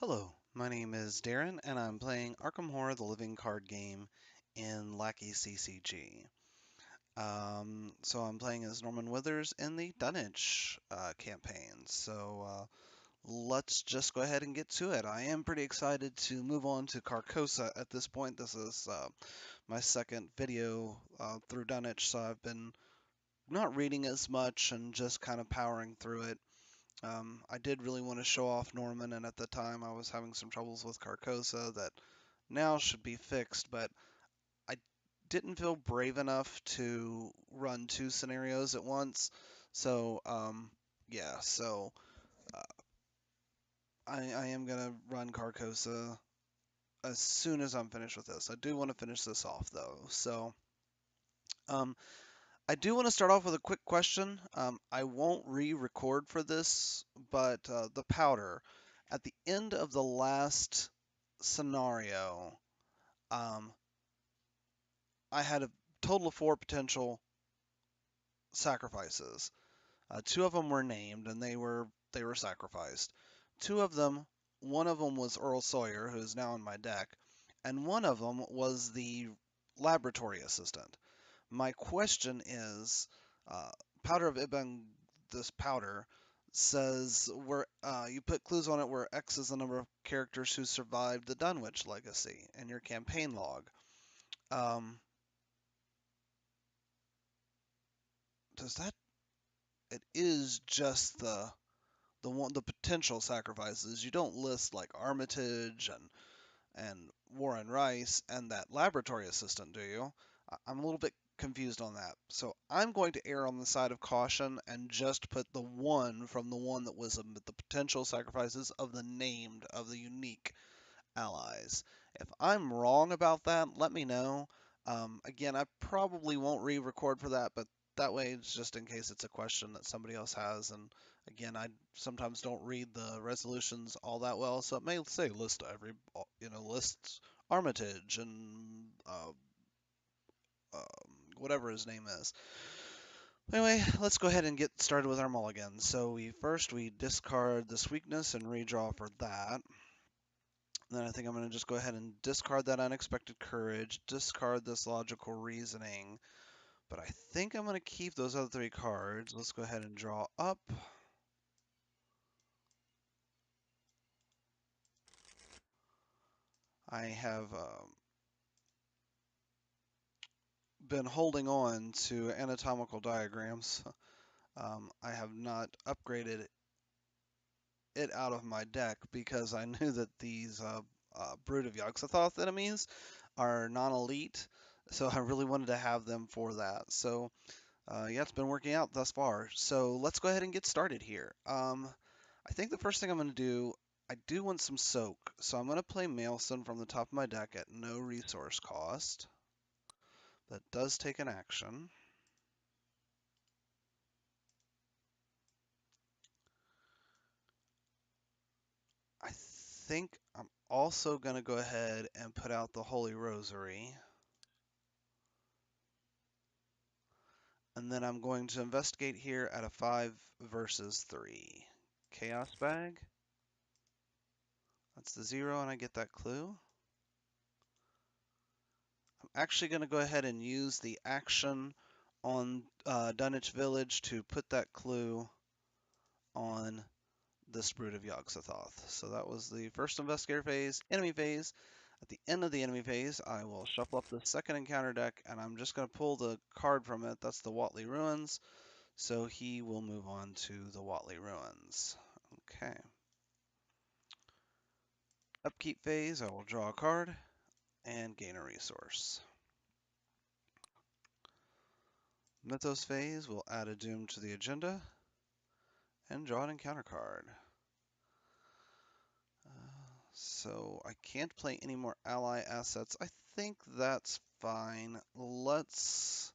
Hello, my name is Darren, and I'm playing Arkham Horror: The Living Card Game in Lackey CCG. So I'm playing as Norman Withers in the Dunwich campaign. Let's just go ahead and get to it. I am pretty excited to move on to Carcosa at this point. This is my second video through Dunwich, so I've been not reading as much and just kind of powering through it. I did really want to show off Norman, and at the time I was having some troubles with Carcosa that now should be fixed, but I didn't feel brave enough to run two scenarios at once. So, yeah, so I am going to run Carcosa as soon as I'm finished with this. I do want to finish this off, though. Um, I do want to start off with a quick question. I won't re-record for this, but the powder. At the end of the last scenario, um, I had a total of four potential sacrifices. Two of them were named, and they were sacrificed. Two of them, one of them was Earl Sawyer, who is now in my deck, and one of them was the laboratory assistant. My question is, uh, Powder of Ibn, this powder says where you put clues on it where X is the number of characters who survived the Dunwich legacy in your campaign log. Um, does that? It is just the potential sacrifices. You don't list like Armitage and Warren Rice and that laboratory assistant, do you? I'm a little bit confused on that. So I'm going to err on the side of caution and just put the one from the one that was the potential sacrifices of the unique allies. If I'm wrong about that, let me know. Again, I probably won't re-record for that, but that way it's just in case it's a question that somebody else has. And again, I sometimes don't read the resolutions all that well, so it may say list every, lists Armitage and whatever his name is. Anyway, let's go ahead and get started with our mulligan. So we discard this weakness and redraw for that. Then I think I'm going to just go ahead and discard that unexpected courage, discard this logical reasoning, but I think I'm going to keep those other three cards. Let's go ahead and draw up. I have been holding on to anatomical diagrams. I have not upgraded it out of my deck because I knew that these Brood of Yogg-Sothoth enemies are non-elite, so I really wanted to have them for that. So yeah, it's been working out thus far. So let's go ahead and get started here. I think the first thing I'm going to do, I do want some soak. So I'm going to play Maelstrom from the top of my deck at no resource cost. That does take an action. I think I'm also going to go ahead and put out the Holy Rosary. And then I'm going to investigate here at a 5 versus 3. Chaos Bag. That's the 0, and I get that clue. I'm actually going to go ahead and use the action on Dunwich Village to put that clue on this Brood of Yogg-Sothoth. So that was the first investigator phase, enemy phase. At the end of the enemy phase, I will shuffle up the second encounter deck, and I'm just going to pull the card from it. That's the Watley Ruins. So he will move on to the Watley Ruins. Okay. Upkeep phase, I will draw a card and gain a resource. Mythos phase, we'll add a Doom to the agenda and draw an encounter card. So I can't play any more ally assets. I think that's fine. Let's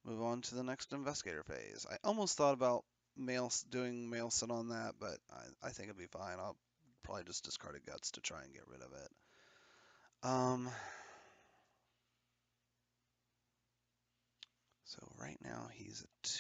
move on to the next investigator phase. I almost thought about doing Maelson on that, but I think it'll be fine. I'll probably just discard a Guts to try and get rid of it. So right now he's a 2.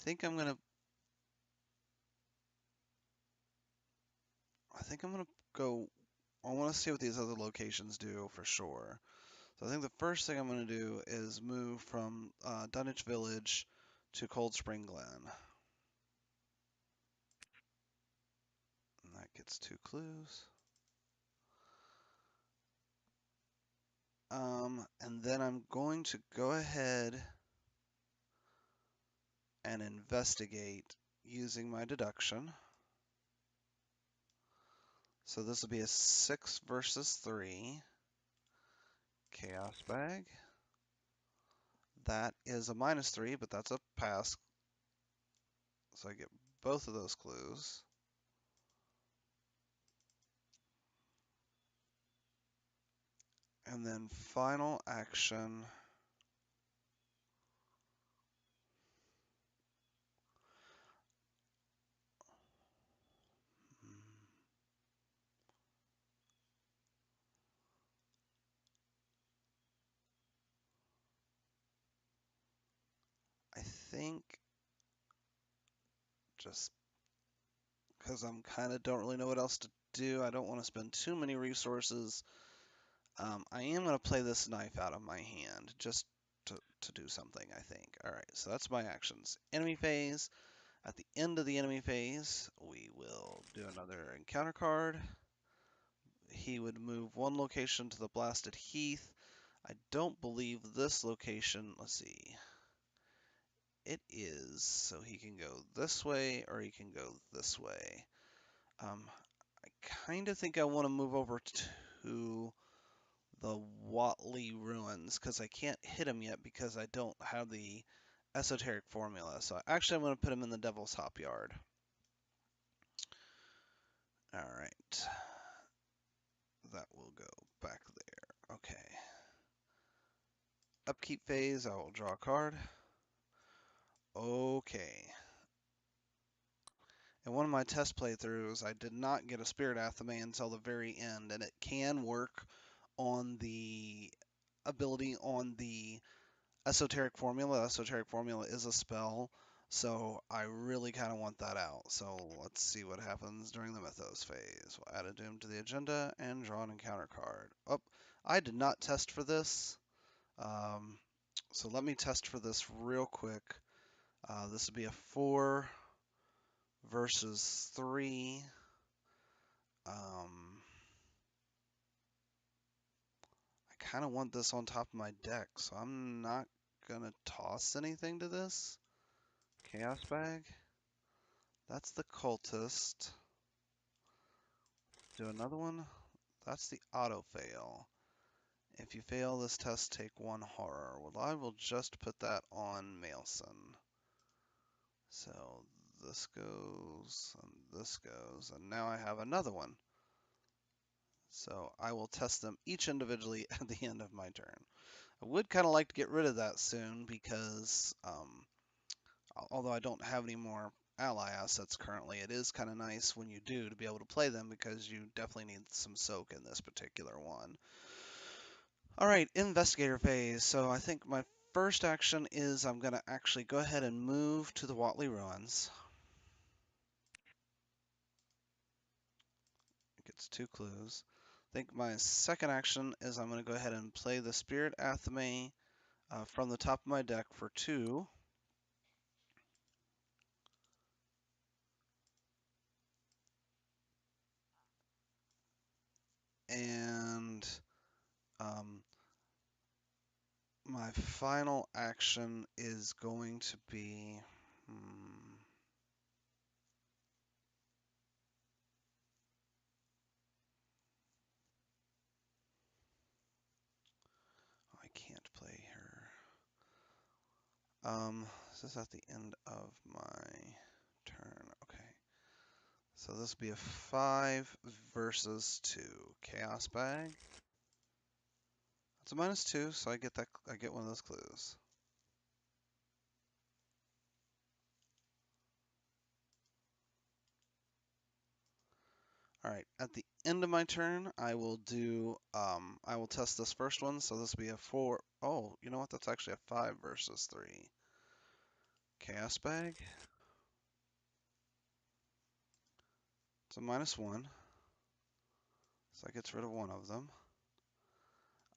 think I'm gonna go. I want to see what these other locations do for sure. So I think the first thing I'm gonna do is move from Dunwich Village to Cold Spring Glen. And that gets 2 clues. And then I'm going to go ahead and investigate using my deduction. So this will be a 6 versus 3 chaos bag. That is a -3, but that's a pass. So I get both of those clues. And then final action. I think just because I'm kind of don't really know what else to do, I don't want to spend too many resources. I am going to play this knife out of my hand just to do something, I think. All right, so that's my actions. Enemy phase. At the end of the enemy phase, we will do another encounter card. He would move 1 location to the blasted heath. I don't believe this location, let's see, it is, so he can go this way or he can go this way. I kind of think I want to move over to the Watley Ruins because I can't hit him yet because I don't have the esoteric formula. So actually I'm going to put him in the Devil's Hop Yard. All right. That will go back there. Okay. Upkeep phase, I will draw a card. Okay. In one of my test playthroughs, I did not get a Spirit Athame until the very end, and it can work on the ability on the Esoteric Formula. Esoteric Formula is a spell, so I really kind of want that out. So let's see what happens during the Mythos phase. We'll add a Doom to the agenda and draw an encounter card. Oh, I did not test for this. So let me test for this real quick. This would be a 4 versus 3. I kind of want this on top of my deck, so I'm not going to toss anything to this. Chaos Bag. That's the Cultist. Do another one. That's the auto fail. If you fail this test, take 1 horror. Well, I will just put that on Maelson. So this goes, and this goes, and now I have another one. So I will test them each individually at the end of my turn. I would kind of like to get rid of that soon because, although I don't have any more ally assets currently, it is kind of nice when you do to be able to play them because you definitely need some soak in this particular one. All right, investigator phase. So I think my first action is I'm going to actually go ahead and move to the Watley Ruins. It gets 2 clues. I think my second action is I'm going to go ahead and play the Spirit Athame from the top of my deck for 2. And my final action is going to be... I can't play her. This is at the end of my turn. Okay. So this will be a 5 versus 2. Chaos Bag. It's a -2, so I get that. I get one of those clues. All right. At the end of my turn, I will do. I will test this first one. So this will be a 4. Oh, you know what? That's actually a 5 versus 3. Chaos Bag. It's a -1. So that gets rid of one of them.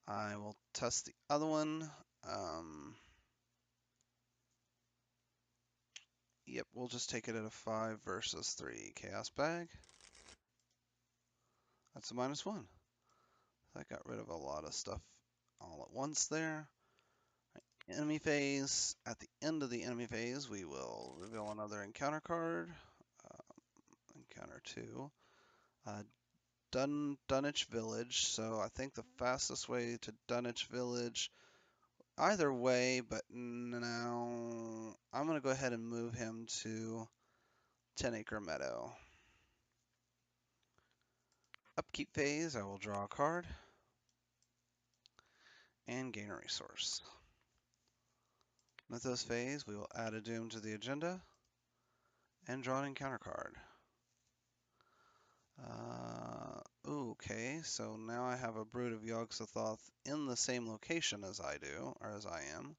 I will test the other one. Yep, we'll just take it at a 5 versus 3. Chaos Bag. That's a -1. That got rid of a lot of stuff all at once there. Enemy phase. At the end of the enemy phase, we will reveal another encounter card. Encounter 2. Dunwich Village. So I think the fastest way to Dunwich Village, either way, but now I'm going to go ahead and move him to 10 Acre Meadow. Upkeep phase, I will draw a card and gain a resource. Mythos phase, we will add a doom to the agenda and draw an encounter card. Okay, so now I have a Brood of Yogg-Sothoth in the same location as I do, or as I am,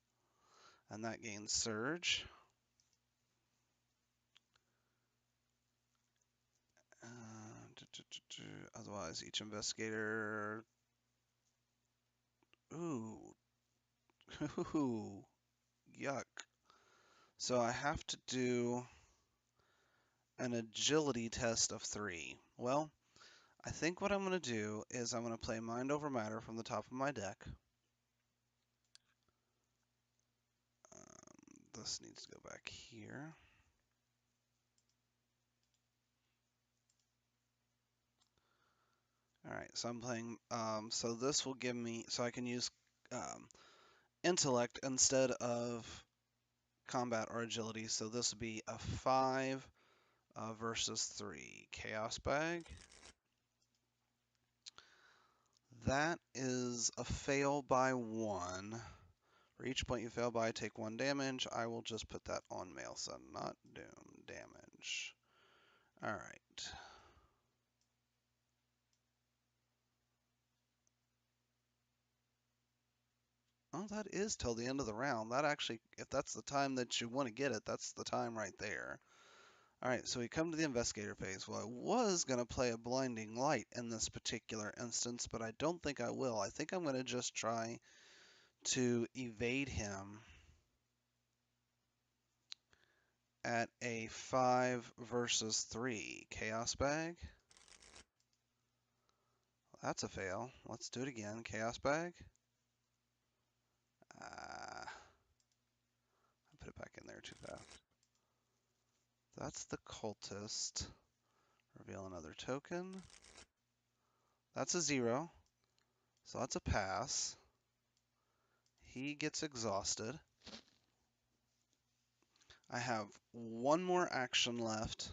and that gains Surge. Otherwise, each investigator. Ooh, yuck. So I have to do an agility test of 3. Well, I think what I'm going to do is I'm going to play Mind Over Matter from the top of my deck. This needs to go back here. All right, so I'm playing, so this will give me, so I can use intellect instead of combat or agility. So this would be a 5 versus 3. Chaos Bag. That is a fail by 1. For each point you fail by, take 1 damage. I will just put that on Maelson, not doom damage. All right. Oh, that is till the end of the round. That actually, if that's the time that you want to get it, that's the time right there. All right, so we come to the investigator phase. Well, I was going to play a blinding light in this particular instance, but I don't think I will. I think I'm going to just try to evade him at a 5 versus 3. Chaos Bag. That's a fail. Let's do it again. Chaos Bag. I put it back in there too fast. That's the cultist. Reveal another token. That's a 0. So that's a pass. He gets exhausted. I have one more action left.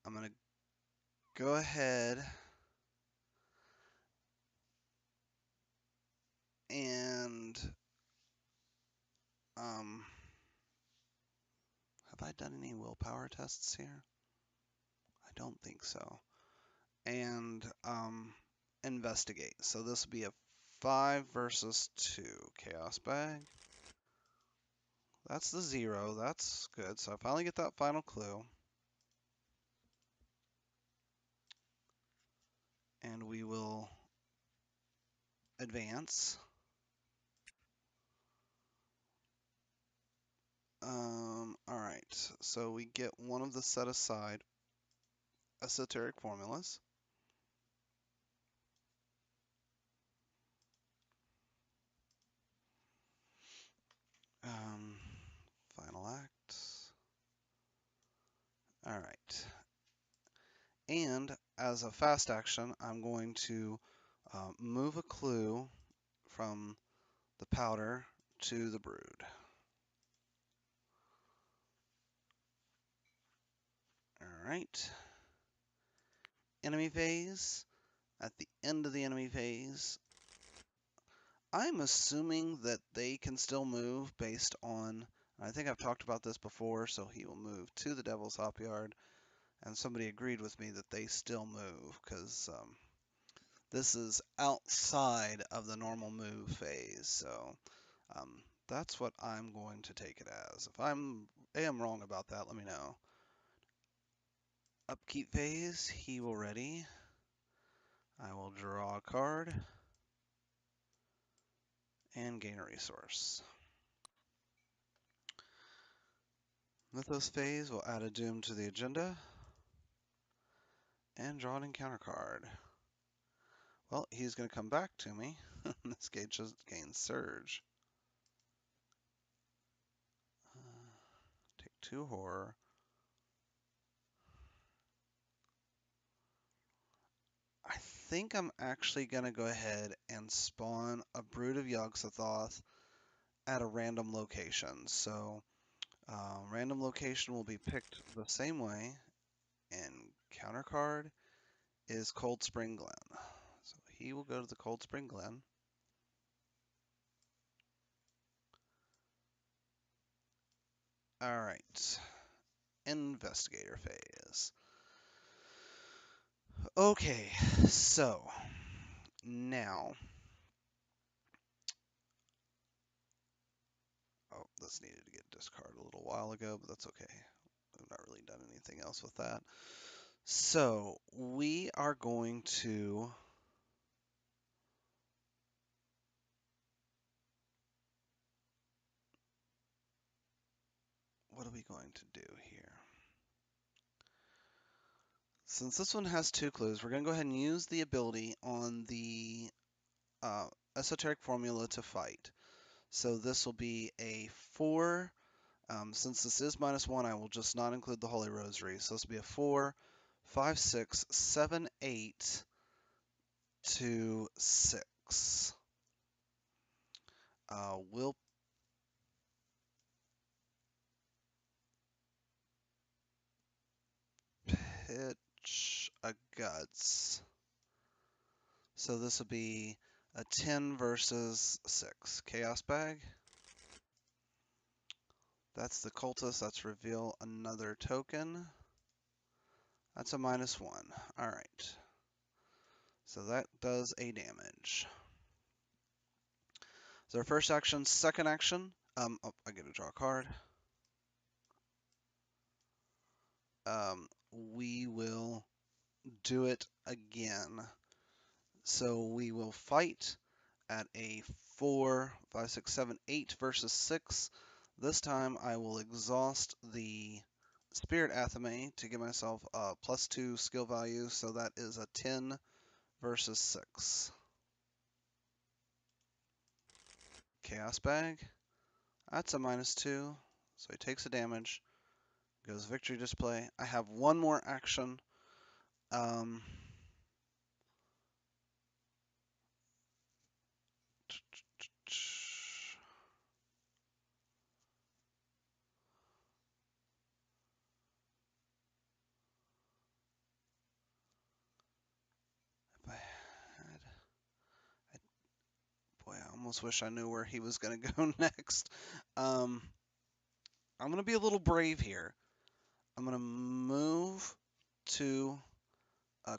I'm going to go ahead and have I done any willpower tests here? I don't think so. And investigate. So this will be a 5 versus 2. Chaos Bag. That's the 0. That's good. So I finally get that final clue. And we will advance. Alright, so we get one of the set aside esoteric formulas. Final act. Alright. And as a fast action, I'm going to move a clue from the powder to the brood. Alright. Enemy phase. At the end of the enemy phase, I'm assuming that they can still move based on, I think I've talked about this before, so he will move to the Devil's Hop Yard. And somebody agreed with me that they still move, because this is outside of the normal move phase. So That's what I'm going to take it as. If I am wrong about that, let me know. Upkeep phase, he will ready. I will draw a card and gain a resource. Mythos phase will add a doom to the agenda and draw an encounter card. Well, he's going to come back to me. This gauge just gains surge. Take 2 horror. I think I'm actually going to go ahead and spawn a Brood of Yogg-Sothoth at a random location. So, random location will be picked the same way, and counter card is Cold Spring Glen. So he will go to the Cold Spring Glen. All right, investigator phase. Okay, so now, oh, this needed to get discarded a little while ago, but that's okay. We've not really done anything else with that. So we are going to what are we going to do here? Since this one has 2 clues, we're going to go ahead and use the ability on the esoteric formula to fight. So this will be a 4. Since this is -1, I will just not include the Holy Rosary. So this will be a 4, 5, 6, 7, 8 to 6. We'll pitch a Guts. So this will be a 10 versus 6. Chaos Bag. That's the Cultist. That's reveal another token. That's a -1. Alright. So that does a damage. So our first action, second action. Oh, I get to draw a card. We will do it again. So we will fight at a 4, 5, 6, 7, 8 versus 6. This time I will exhaust the Spirit Athame to give myself a +2 skill value, so that is a 10 versus 6. Chaos Bag, that's a -2, so he takes a damage. Goes Victory Display. I have one more action. If I had, boy, I almost wish I knew where he was going to go next. I'm going to be a little brave here. I'm going to move to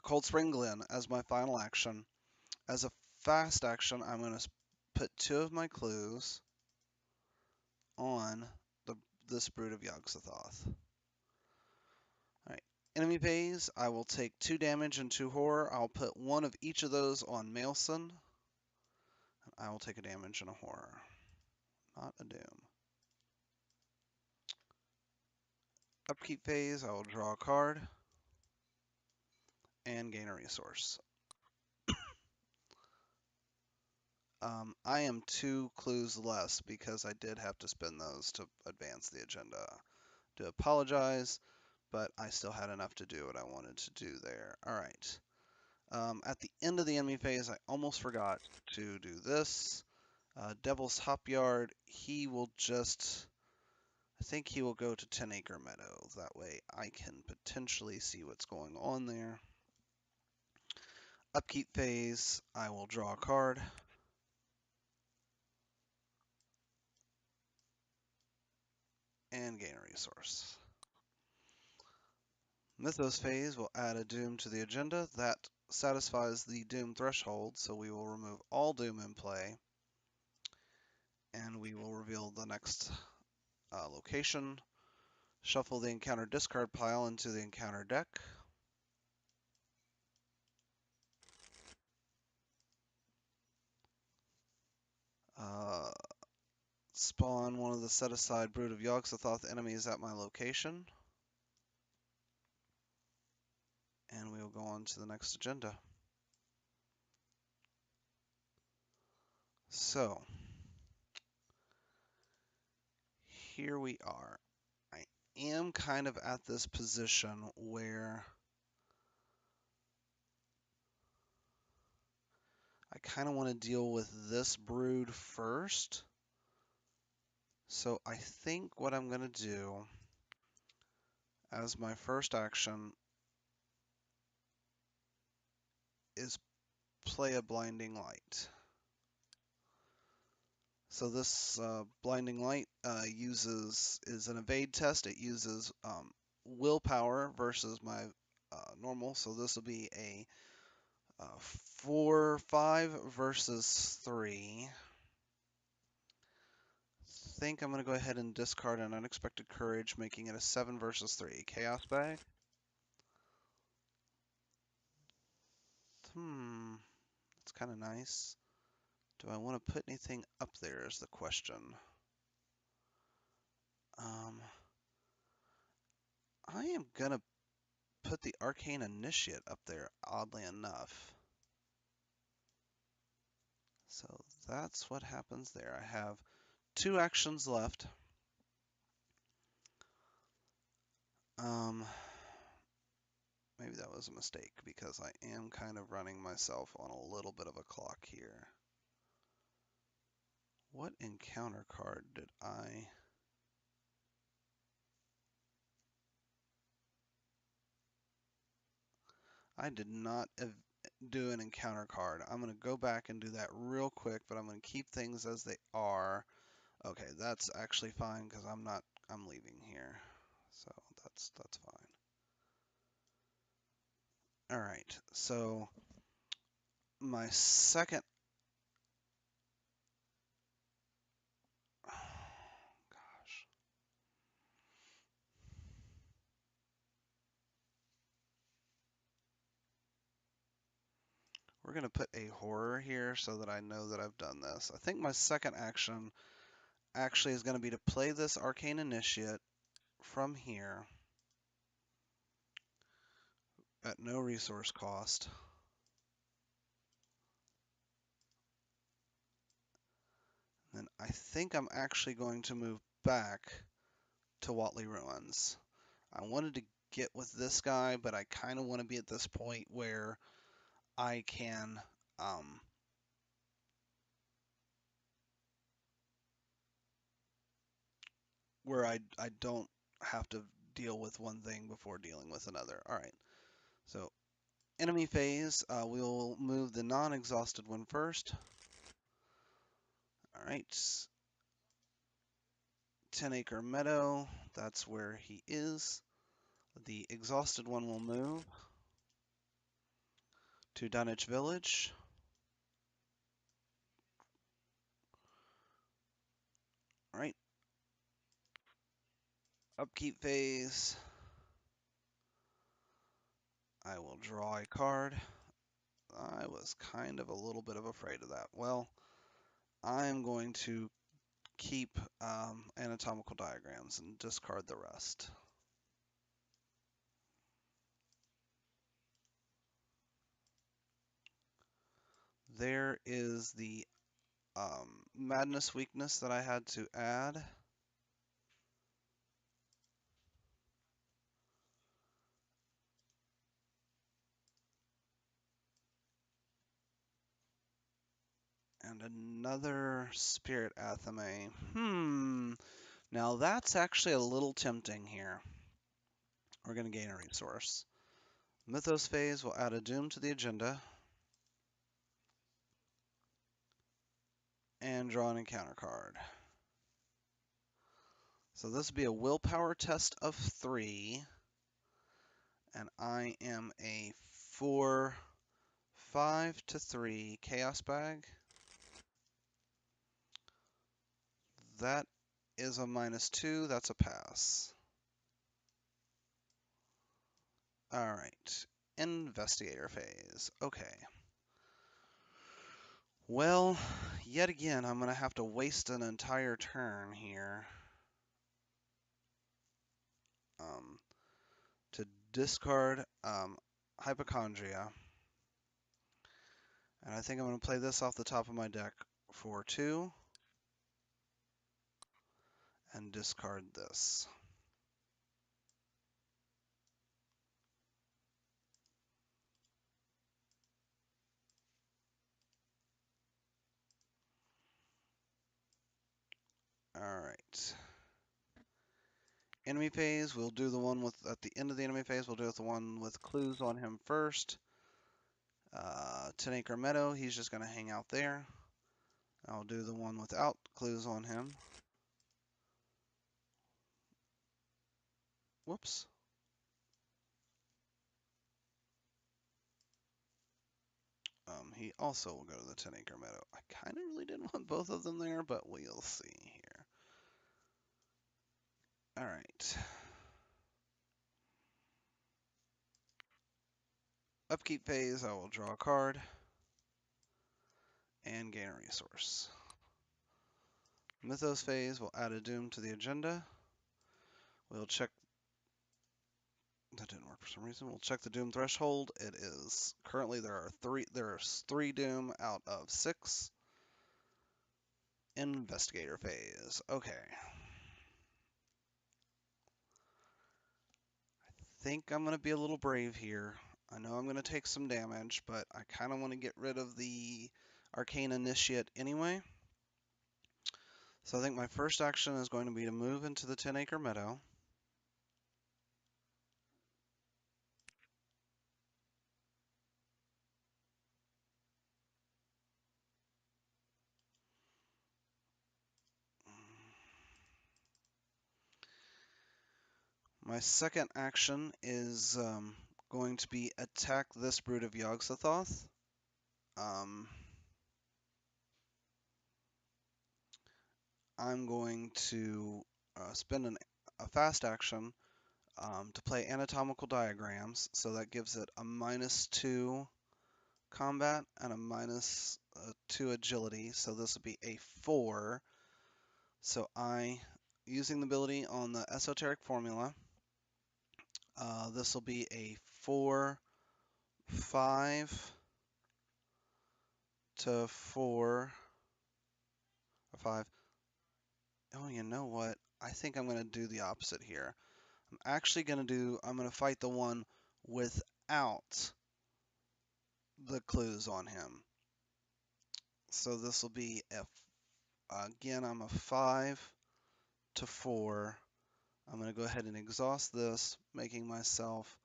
Cold Spring Glen as my final action. As a fast action, I'm going to put 2 of my clues on this Brood of Yogg-Sothoth. Alright, enemy phase, I will take 2 damage and 2 horror. I'll put 1 of each of those on Maelson. I will take a damage and a horror, not a doom. Upkeep phase, I will draw a card and gain a resource. I am 2 clues less because I did have to spend those to advance the agenda. Do apologize, but I still had enough to do what I wanted to do there. All right. At the end of the enemy phase, I almost forgot to do this. Devil's Hopyard, he will just, I think he will go to 10 Acre Meadow. That way I can potentially see what's going on there. Upkeep phase, I will draw a card. And gain a resource. Mythos phase will add a doom to the agenda. That satisfies the doom threshold, so we will remove all doom in play. And we will reveal the next location. Shuffle the encounter discard pile into the encounter deck. Spawn one of the set-aside Brood of Yogg-Sothoth enemies at my location. And we will go on to the next agenda. So, here we are. I am kind of at this position where I kind of want to deal with this brood first. So I think what I'm going to do as my first action is play a Blinding Light. So this Blinding Light is an evade test. It uses willpower versus my normal. So this will be a 4-5 versus 3. Think I'm going to go ahead and discard an Unexpected Courage, making it a 7 versus 3. Chaos Bag. That's kind of nice. Do I want to put anything up there is the question. I am going to put the Arcane Initiate up there, oddly enough. So that's what happens there. I have 2 actions left. Maybe that was a mistake because I am kind of running myself on a little bit of a clock here. What encounter card did I... I did not do an encounter card. I'm going to go back and do that real quick, but I'm going to keep things as they are. Okay, that's actually fine because I'm leaving here. So that's fine. All right, so my second... Gosh. We're going to put a horror here so that I know that I've done this. I think my second action actually is going to be to play this Arcane Initiate from here at no resource cost. And I think I'm actually going to move back to Watley Ruins. I wanted to get with this guy, but I kind of want to be at this point where I can where I don't have to deal with one thing before dealing with another. All right, so enemy phase, we'll move the non-exhausted one first. All right, 10-acre meadow, that's where he is. The exhausted one will move to Dunwich Village. All right, upkeep phase. I will draw a card. I was kind of a little bit of afraid of that. Well, I'm going to keep anatomical diagrams and discard the rest. There is the madness weakness that I had to add. And another Spirit Athame. Now that's actually a little tempting here. We're going to gain a resource. Mythos phase will add a Doom to the agenda. And draw an encounter card. So this will be a willpower test of 3. And I am a 4-5 to 3 chaos bag. That is a -2. That's a pass. All right. Investigator phase. Okay. Well, yet again, I'm going to have to waste an entire turn here to discard Hypochondria. And I think I'm going to play this off the top of my deck for 2 and discard this. All right. Enemy phase, we'll do the one with, at the end of the enemy phase, we'll do the one with clues on him first. 10 Acre Meadow, he's just going to hang out there. I'll do the one without clues on him. Whoops. He also will go to the 10 Acre Meadow. I kind of really didn't want both of them there, but we'll see here. All right. Upkeep phase, I will draw a card and gain a resource. Mythos phase, we'll add a doom to the agenda. We'll check. That didn't work for some reason. We'll check the doom threshold. It is currently there's 3 doom out of 6. Investigator phase. Okay. I think I'm going to be a little brave here. I know I'm going to take some damage, but I kind of want to get rid of the Arcane Initiate anyway. So I think my first action is going to be to move into the 10 Acre Meadow. My second action is going to be attack this Brood of Yogg-Sothoth. I'm going to spend a fast action to play Anatomical Diagrams, so that gives it a -2 combat and a -2 agility, so this would be a 4. So using the ability on the Esoteric Formula, this will be a 4, 5 to 4, or 5. Oh, you know what? I think I'm going to do the opposite here. I'm going to fight the one without the clues on him. So this will be again, I'm a 5 to 4. I'm going to go ahead and exhaust this, making myself,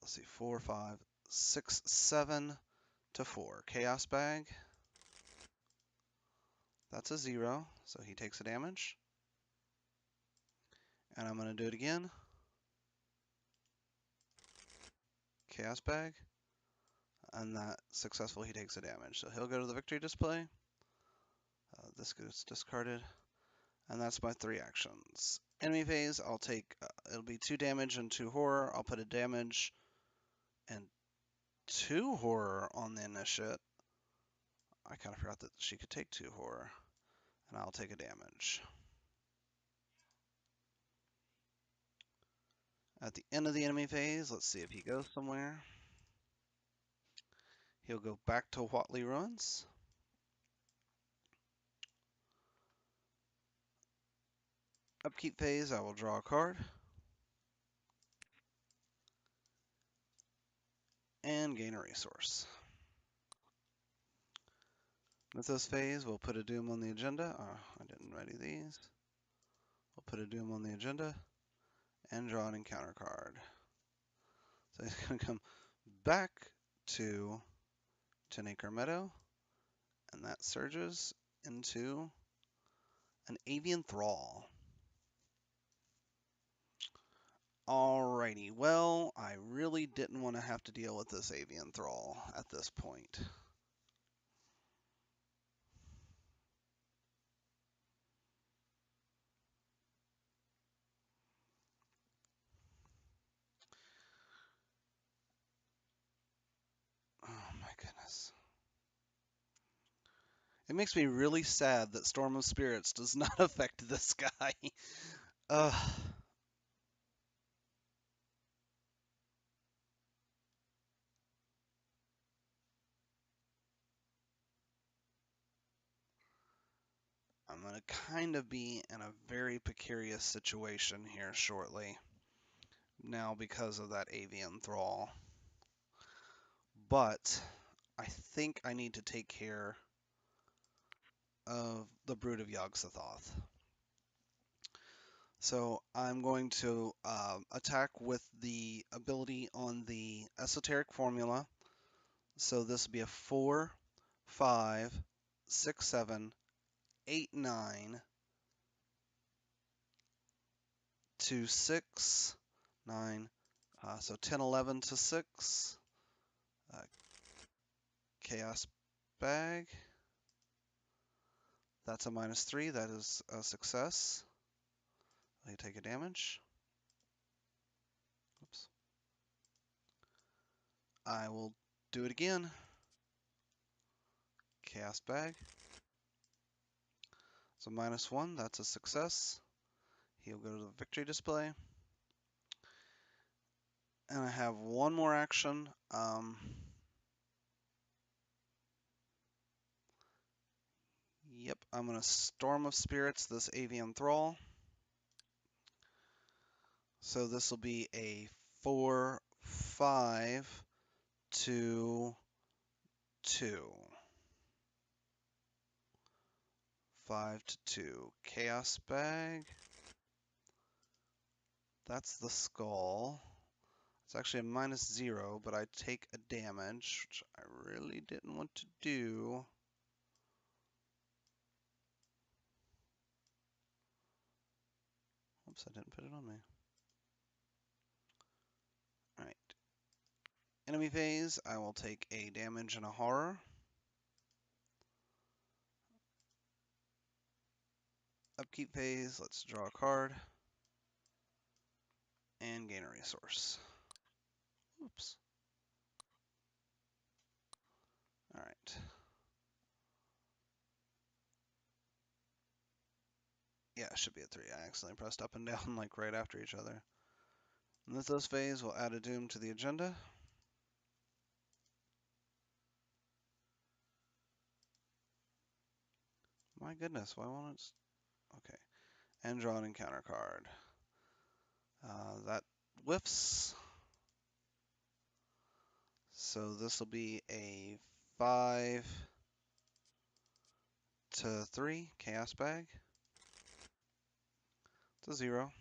let's see, 4, 5, 6, 7 to 4. Chaos Bag. That's a 0, so he takes a damage. And I'm going to do it again. Chaos Bag. And that successful, he takes a damage. So he'll go to the victory display. This gets discarded. And that's my 3 actions. Enemy phase, I'll take, it'll be 2 damage and 2 horror. I'll put a damage and 2 horror on the initiate. I kind of forgot that she could take 2 horror. And I'll take a damage. At the end of the enemy phase, let's see if he goes somewhere. He'll go back to Whatley Ruins. Upkeep phase, I will draw a card. And gain a resource. Mythos phase, we'll put a doom on the agenda. I didn't ready these. We'll put a doom on the agenda and draw an encounter card. So he's going to come back to 10 Acre Meadow, and that surges into an Avian Thrall. Alrighty, well, I really didn't want to have to deal with this Avian Thrall at this point. It makes me really sad that Storm of Spirits does not affect this guy. Ugh. I'm going to kind of be in a very precarious situation here shortly. Now because of that avian thrall. But I think I need to take care of the Brood of Yog-Sothoth. So I'm going to attack with the ability on the esoteric formula. So this will be a 4, 5, 6, 7, 8, 9 to 6, 9. So 10, 11 to 6. Chaos Bag. That's a -3. That is a success. I take a damage. Oops. I will do it again. Chaos Bag. So -1. That's a success. He'll go to the victory display. And I have one more action. Yep, I'm going to Storm of Spirits this Avian Thrall. So this will be a 4, 5 to 2. 5 to 2. Chaos Bag. That's the skull. It's actually a -0, but I take a damage, which I really didn't want to do. Oops, I didn't put it on me. Alright. Enemy phase, I will take a damage and a horror. Upkeep phase, let's draw a card. And gain a resource. Oops. Alright. Yeah, it should be a 3. I accidentally pressed up and down like right after each other. Mythos phase will add a doom to the agenda. My goodness, why won't it? Okay. And draw an encounter card. That whiffs. So this will be a 5 to 3 Chaos Bag. It's a 0.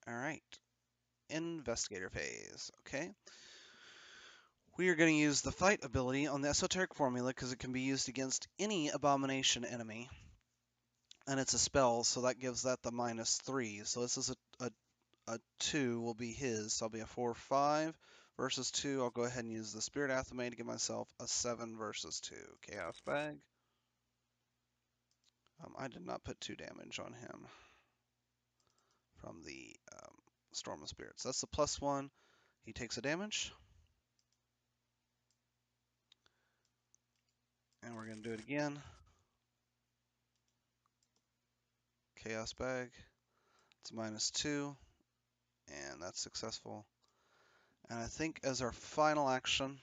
Alright. Investigator phase. Okay. We are going to use the fight ability on the esoteric formula because it can be used against any abomination enemy. And it's a spell, so that gives that the -3. So this is a 2 will be his. So I'll be a 4, 5 versus 2. I'll go ahead and use the Spirit Athame to give myself a 7 versus 2. Chaos Bag. I did not put 2 damage on him from the Storm of Spirits. That's the +1. He takes a damage. And we're going to do it again. Chaos Bag. It's -2. And that's successful. And I think as our final action,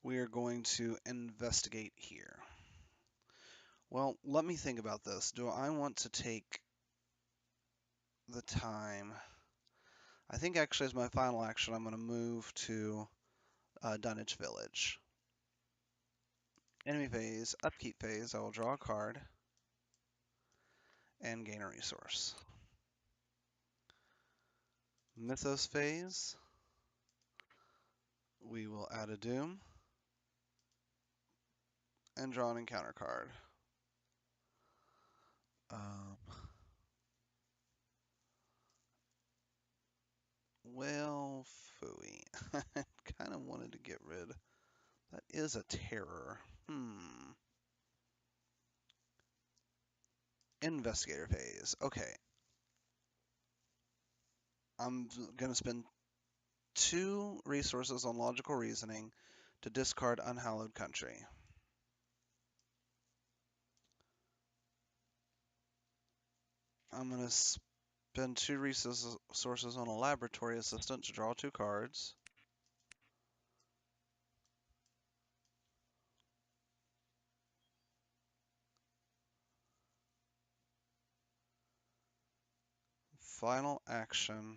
we are going to investigate here. Well, let me think about this. Do I want to take the time? I think actually as my final action, I'm going to move to Dunwich Village. Enemy phase, upkeep phase, I will draw a card and gain a resource. Mythos phase, we will add a doom and draw an encounter card. Well, phooey. I kind of wanted to get rid. That is a terror. Investigator phase. Okay. I'm going to spend 2 resources on logical reasoning to discard Unhallowed Country. I'm going to spend 2 resources on a laboratory assistant to draw 2 cards. Final action.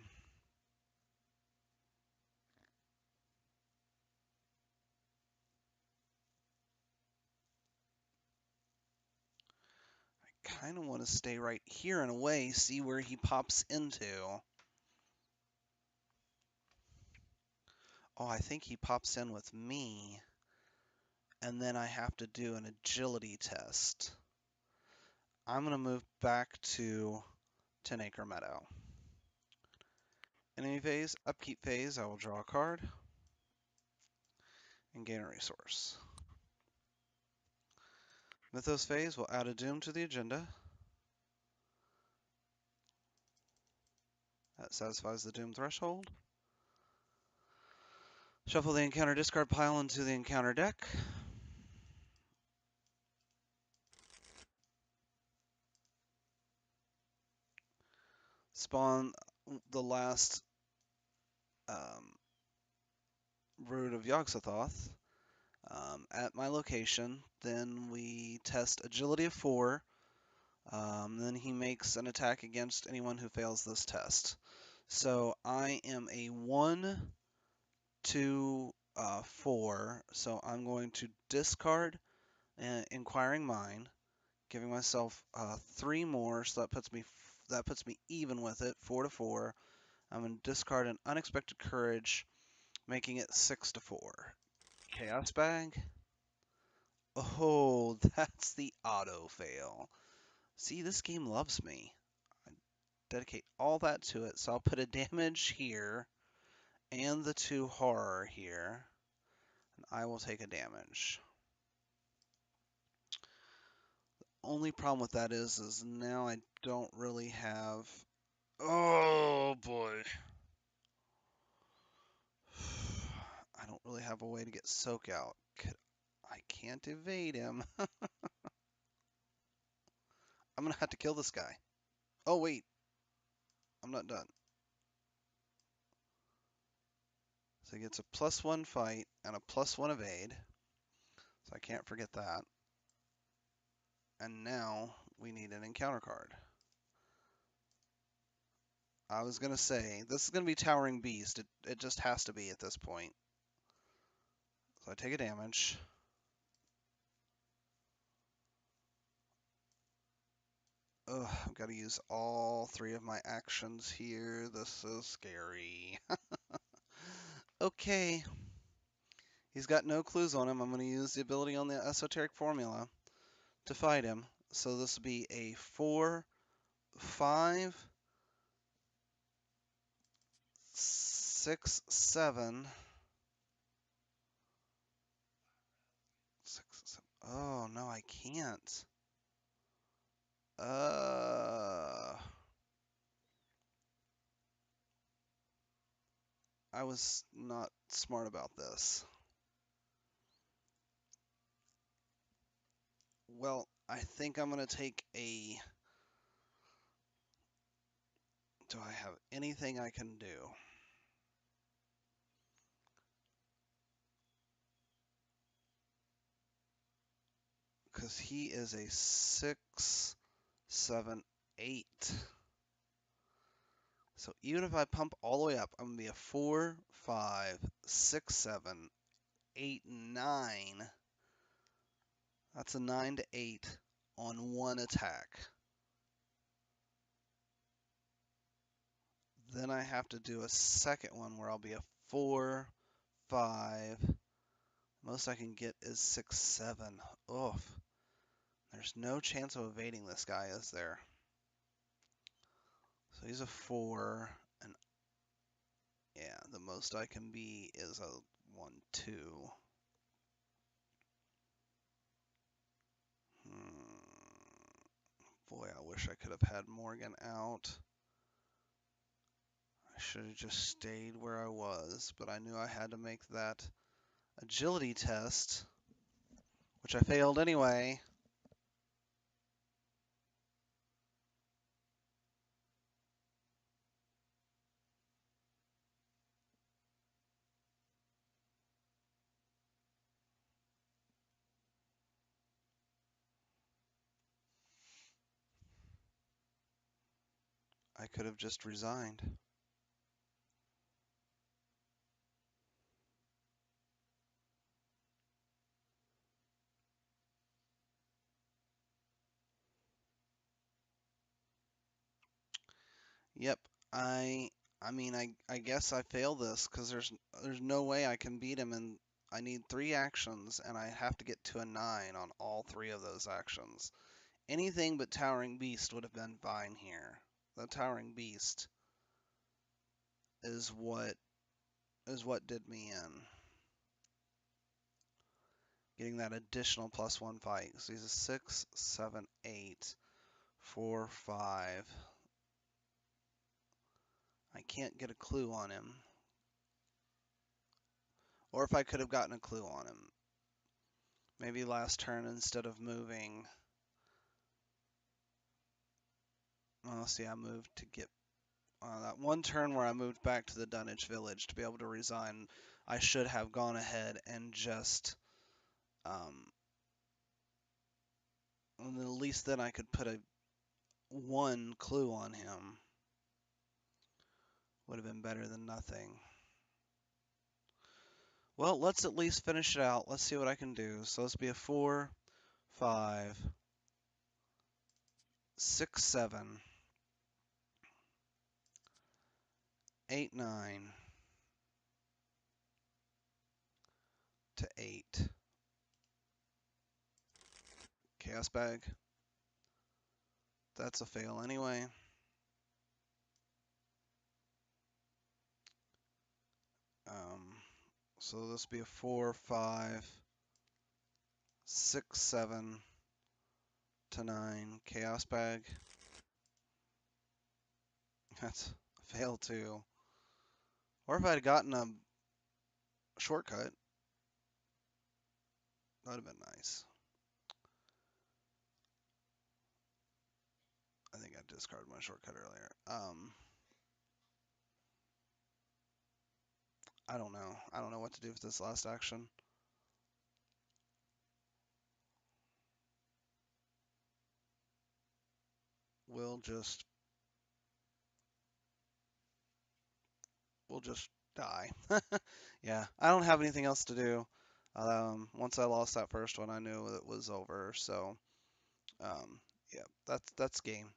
I kind of want to stay right here in a way, see where he pops into. Oh, I think he pops in with me. And then I have to do an agility test. I'm going to move back to 10 Acre Meadow. Enemy phase, upkeep phase, I will draw a card and gain a resource. Mythos phase will add a doom to the agenda. That satisfies the doom threshold. Shuffle the encounter discard pile into the encounter deck. Spawn the last Root of Yogg-Sothoth at my location. Then we test agility of 4. Then he makes an attack against anyone who fails this test. So I am a 1, 2, 4. So I'm going to discard Inquiring Mind, giving myself 3 more. So that puts me even with it, 4 to 4. I'm going to discard an Unexpected Courage, making it 6 to 4. Chaos Bag. Oh, that's the auto fail. See, this game loves me. I dedicate all that to it, so I'll put a damage here and the 2 horror here, and I will take a damage. Only problem with that is now I don't really have... Oh, boy. I don't really have a way to get Soak out. I can't evade him. I'm going to have to kill this guy. Oh, wait. I'm not done. So he gets a +1 fight and a +1 evade. So I can't forget that. And now we need an encounter card. I was going to say, this is going to be Towering Beast. It just has to be at this point. So I take a damage. Ugh, I've got to use all 3 of my actions here. This is scary. Okay. He's got no clues on him. I'm going to use the ability on the Esoteric Formula to fight him. So this will be a 4, 5, 6, 7. 6, 7. Oh, no, I can't. I was not smart about this. Well, I think I'm going to take a... Do I have anything I can do? Because he is a 6, 7, 8. So even if I pump all the way up, I'm going to be a 4, 5, 6, 7, 8, 9. That's a 9 to 8 on 1 attack. Then I have to do a second one where I'll be a 4, 5. Most I can get is 6, 7. Oof. There's no chance of evading this guy, is there? So he's a 4, and yeah, the most I can be is a 1, 2. Boy, I wish I could have had Morgan out. I should have just stayed where I was, but I knew I had to make that agility test, which I failed anyway. I could have just resigned. Yep, I I mean I guess I fail this because there's no way I can beat him, and I need 3 actions and I have to get to a 9 on all 3 of those actions. Anything but Towering Beast would have been fine here. The Towering Beast is what did me in. Getting that additional +1 fight. So he's a 6, 7, 8, 4, 5. I can't get a clue on him. Or if I could have gotten a clue on him. Maybe last turn instead of moving. Oh, see, I moved to get that one turn where I moved back to the Dunwich village to be able to resign. I should have gone ahead and just, and at least then I could put a 1 clue on him. Would have been better than nothing. Well, let's at least finish it out. Let's see what I can do. So let's be a 4, 5, 6, 7, 8, 9 to 8. Chaos bag. That's a fail anyway. So this will be a 4, 5, 6, 7 to 9. Chaos bag. That's a fail too. Or if I had gotten a shortcut, that would have been nice. I think I discarded my shortcut earlier. I don't know. I don't know what to do with this last action. We'll just die. Yeah, I don't have anything else to do. Once I lost that first one, I knew it was over. So, yeah, that's game.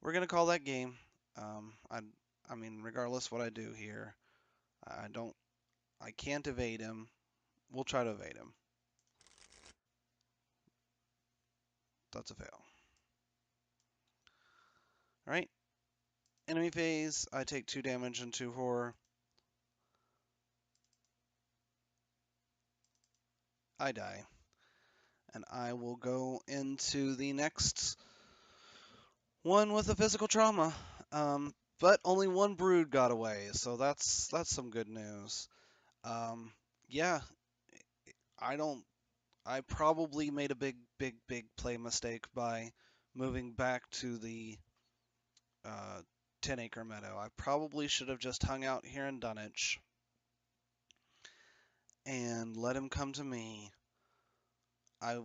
We're gonna call that game. Um, I I mean, regardless what I do here, I can't evade him. We'll try to evade him. That's a fail. All right. Enemy phase. I take 2 damage and 2 horror. I die. And I will go into the next one with a physical trauma. But only 1 brood got away, so that's some good news. Yeah, I don't. I probably made a big play mistake by moving back to the 10-acre meadow. I probably should have just hung out here in Dunwich and let him come to me. I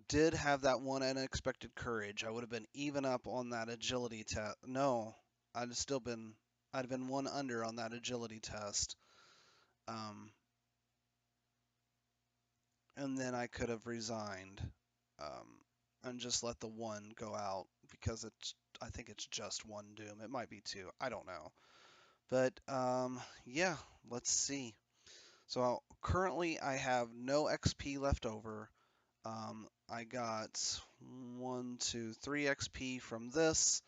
did have that 1 unexpected courage. I would have been even up on that agility test. No, I'd have been 1 under on that agility test. And then I could have resigned, and just let the 1 go out because I think it's just 1 doom. It might be 2. I don't know. But yeah, let's see. So currently I have no XP left over. I got 1, 2, 3 XP from this.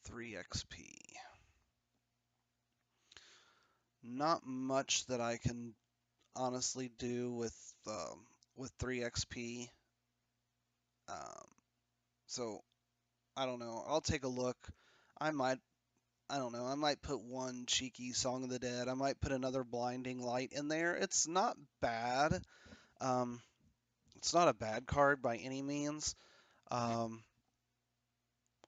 3 XP. Not much that I can. honestly do with 3 XP. Um, so I don't know. I'll take a look. I might I don't know. I might put one cheeky Song of the Dead. I might put another Blinding Light in there. It's not bad. Um, it's not a bad card by any means. Um,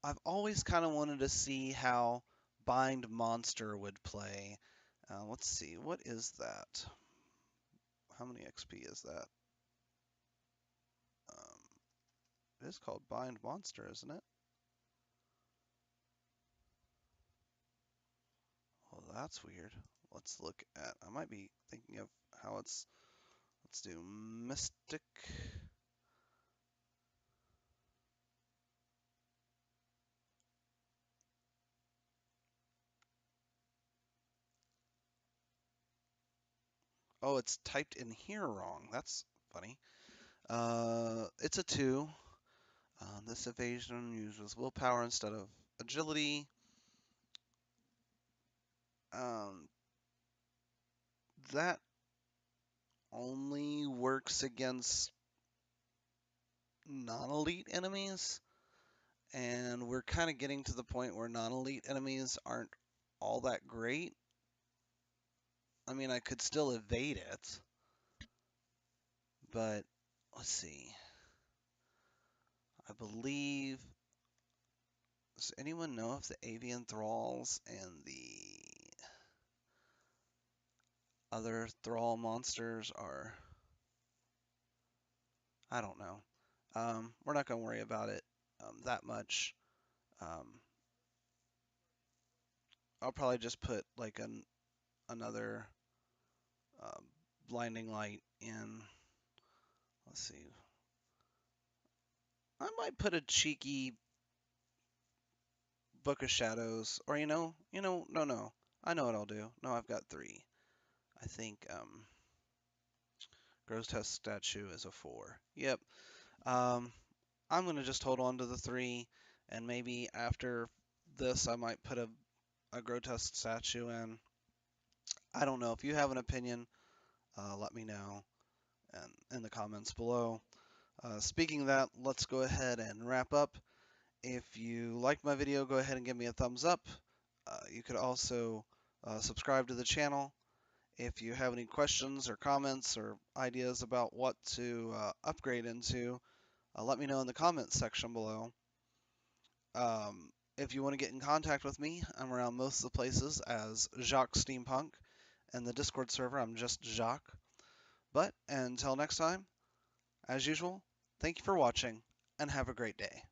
I've always kind of wanted to see how Bind Monster would play. Let's see. What is that? How many XP is that? It is called Bind Monster, isn't it? Well, that's weird. Let's look at. I might be thinking of how it's. Let's do Mystic. Oh, it's typed in here wrong. That's funny. It's a 2. This evasion uses willpower instead of agility. Um, that only works against non-elite enemies, and we're kind of getting to the point where non-elite enemies aren't all that great. I mean, I could still evade it, but let's see. I believe. Does anyone know if the avian thralls and the other thrall monsters are? I don't know. We're not going to worry about it that much. Um, I'll probably just put like another uh, blinding light in. Let's see. I might put a cheeky Book of Shadows, or no. I know what I'll do. No, I've got 3. I think Grotesque Statue is a 4. Yep. Um, I'm gonna just hold on to the 3, and maybe after this, I might put a Grotesque Statue in. I don't know. If you have an opinion, let me know in the comments below. Speaking of that, let's go ahead and wrap up. If you liked my video, go ahead and give me a thumbs up. You could also subscribe to the channel. If you have any questions or comments or ideas about what to upgrade into, let me know in the comments section below. If you want to get in contact with me, I'm around most of the places as Jacques Steampunk, and the Discord server, I'm just Jacques. But until next time, as usual, thank you for watching, and have a great day.